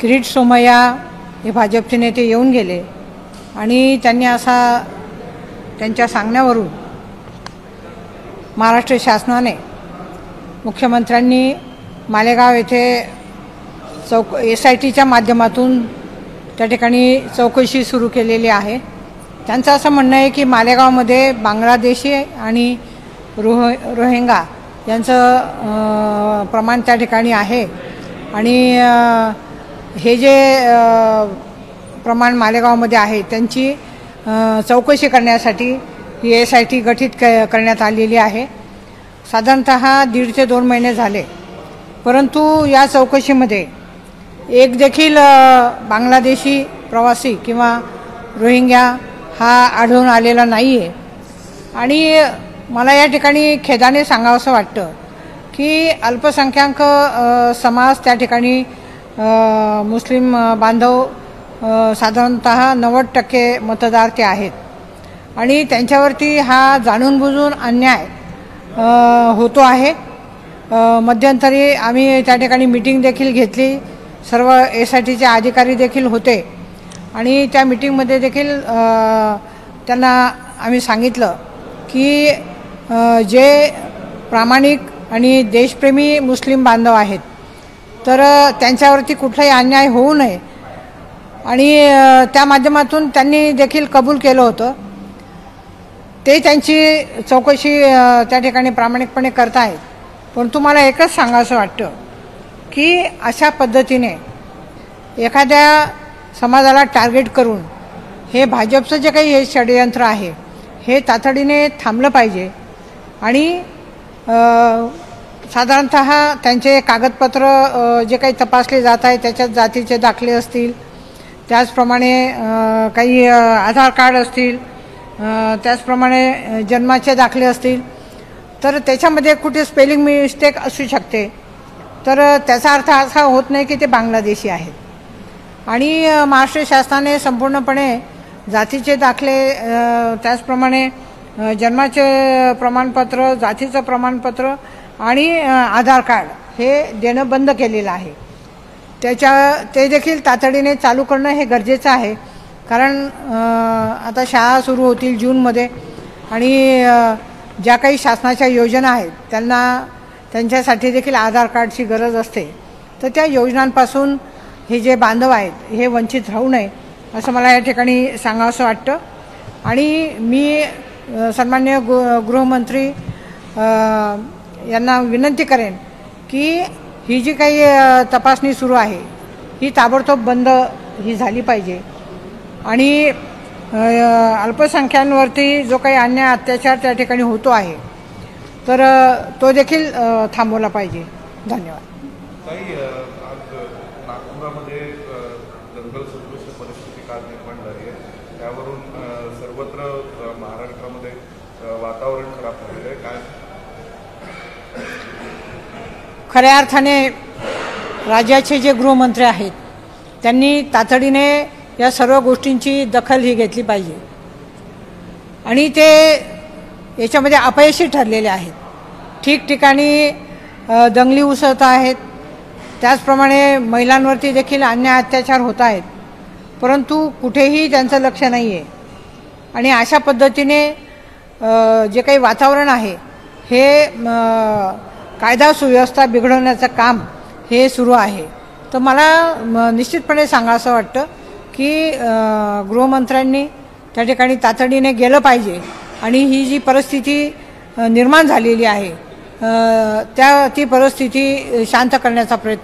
किरीट सोमय्या हे भाजपचे नेते येऊन गेले आणि त्यांनी असा त्यांच्या सांगण्यावरून महाराष्ट्र शासनाने मुख्यमंत्र्यांनी मालेगाव येथे SITच्या माध्यमातून त्या ठिकाणी चौकशी सुरू केलेली आहे। त्यांचं असं म्हणणं आहे की मालेगावमध्ये बांगलादेशी आणि रोहिंगा यांचं प्रमाण त्या ठिकाणी आहे आणि हे जे प्रमाण मालेगावमध्ये आहे त्यांची चौकशी करण्यासाठी ही SIT गठीत करण्यात आलेली आहे। साधारणतः 1.5 ते 2 महिने झाले, परंतु या चौकशीमध्ये एक देखील बांगलादेशी प्रवासी किंवा रोहिंग्या हा आढळून आलेला नाही आहे। आणि मला या ठिकाणी खेदाने सांगावंसं वाटतं की अल्पसंख्याक समाज त्या ठिकाणी मुस्लिम बांधव साधारणतः 90% मतदार ते आहेत आणि त्यांच्यावरती हा जाणून बुजून अन्याय होतो आहे। मध्यंतरी आम्ही त्या ठिकाणी मीटिंग देखील घेतली, सर्व SITचे अधिकारी देखील होते आणि त्या मीटिंगमध्ये देखील त्यांना आम्ही सांगितलं की जे प्रामाणिक आणि देशप्रेमी मुस्लिम बांधव आहेत तर त्यांच्यावरती कुठलाही अन्याय होऊ नये आणि त्या माध्यमातून त्यांनी देखील कबूल केलं होतं। ते त्यांची चौकशी त्या ठिकाणी प्रामाणिकपणे करतायत, परंतु मला एकच सांगावंसं वाटतं की अशा पद्धतीने एखाद्या समाजाला टार्गेट करून हे भाजपचं जे काही हे षडयंत्र आहे हे तातडीने थांबलं पाहिजे आणि साधारणतः त्यांचे कागदपत्र जे काही तपासले जात आहे त्याच्यात जातीचे दाखले असतील, त्याचप्रमाणे काही आधार कार्ड असतील, त्याचप्रमाणे जन्माचे दाखले असतील, तर त्याच्यामध्ये कुठे स्पेलिंग मिस्टेक असू शकते, तर त्याचा अर्थ असा होत नाही की ते बांगलादेशी आहेत। आणि महाराष्ट्र शासनाने संपूर्णपणे जातीचे दाखले त्याचप्रमाणे जन्माचे प्रमाणपत्र, जातीचं प्रमाणपत्र आणि आधार कार्ड हे देणं बंद केलेलं आहे। ते देखील तातडीने चालू करणं हे गरजेचं आहे, कारण आता शाळा सुरू होतील जूनमध्ये आणि ज्या काही शासनाच्या योजना आहेत त्यांच्यासाठी देखील आधार कार्डची गरज असते, तर त्या योजनांपासून हे जे बांधव आहेत हे वंचित राहू नये असं मला या ठिकाणी सांगावंसं वाटतं। आणि मी सन्माननीय गृहमंत्री यांना विनंती करेन की ही जी काही तपासणी सुरू आहे ही ताबडतोब बंद ही झाली पाहिजे आणि अल्पसंख्यांवरती जो काही अन्याय अत्याचार त्या ठिकाणी होतो आहे तर तो देखील थांबवला पाहिजे। धन्यवाद। नागपुरामध्ये दंगल सदृश परिस्थिती काल निर्माण झाली आहे, त्यावरून सर्वत्र महाराष्ट्रामध्ये वातावरण खराब झालेलं आहे। काय खऱ्या अर्थाने राज्याचे जे गृहमंत्री आहेत त्यांनी तातडीने या सर्व गोष्टींची दखल ही घेतली पाहिजे आणि ते याच्यामध्ये अपयशी ठरलेले आहेत। ठिकठिकाणी दंगली उसळत आहेत, त्याचप्रमाणे महिलांवरती देखील अन्याय अत्याचार होत आहेत, परंतु कुठेही त्यांचं लक्ष नाही आहे आणि अशा पद्धतीने जे काही वातावरण आहे हे कायदा सुव्यवस्था बिघडवण्याचं काम हे सुरू आहे। तर मला निश्चितपणे सांगावंसं वाटतं की गृहमंत्र्यांनी त्या ठिकाणी तातडीने गेलं पाहिजे आणि ही जी परिस्थिती निर्माण झालेली आहे ती परिस्थिती शांत करण्याचा प्रयत्न